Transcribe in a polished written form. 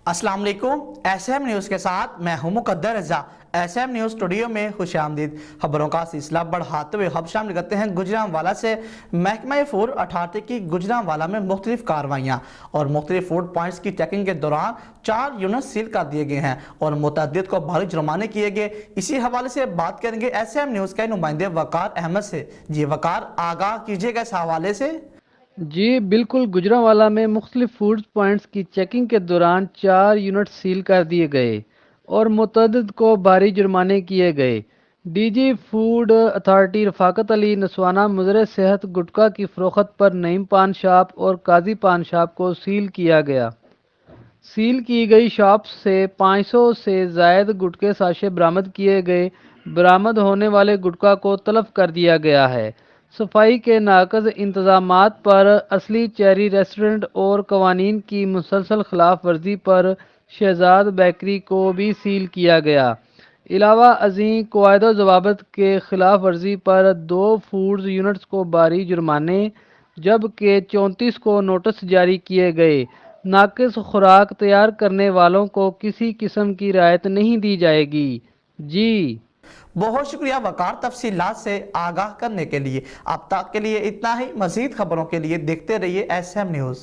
अस्सलाम वालेकुम। SM news के साथ मैं हूं मुकद्दर रजा। एसएम न्यूज़ स्टूडियो में खुश आमदीद। खबरों का सिलसिला बढ़ाते हुए हम शामिल करते हैं गुजरांवाला से। महकमा फूड अथॉरिटी की गुजरांवाला में मुख्तलिफ कार्रवाइयाँ और मुख्तलिफ फूड पॉइंट्स की चेकिंग के दौरान 4 यूनिट सील कर दिए गए हैं और मुतअद्दिद को भारी जुर्माने किए गए। इसी हवाले से बात करेंगे एसएम न्यूज़ के नुमाइंदे वकार अहमद से। जी वकार, आगाह कीजिएगा इस हवाले से। जी बिल्कुल, गुजरांवाला में मुख्तलिफ फूड पॉइंट्स की चेकिंग के दौरान 4 यूनिट सील कर दिए गए और मुतअद्दिद को भारी जुर्माने किए गए। DG food authority Rafaqat Ali नसवाना मुज़र सेहत गुटखा की फ़रोख्त पर नईम पान शॉप और काजी पान शॉप को सील किया गया। सील की गई शॉप से 500 से जायद गुटखे साशे बरामद किए गए। बरामद होने वाले गुटखा को तलब कर दिया गया है। सफाई के नाकज़ इंतजामात पर असली चेरी रेस्टोरेंट और कवानीन की मुसलसल खिलाफ वर्जी पर शहजाद बेकरी को भी सील किया गया। अलावा अजीं कवायद ज़वाबित के खिलाफ वर्जी पर 2 फूड्स यूनिट्स को भारी जुर्माने जबकि 34 को नोटिस जारी किए गए। नाकिस खुराक तैयार करने वालों को किसी किस्म की रियायत नहीं दी जाएगी। जी बहुत शुक्रिया वकार, तफसीलात से आगाह करने के लिए। अब तक के लिए इतना ही। मजीद खबरों के लिए देखते रहिए एसएम न्यूज़।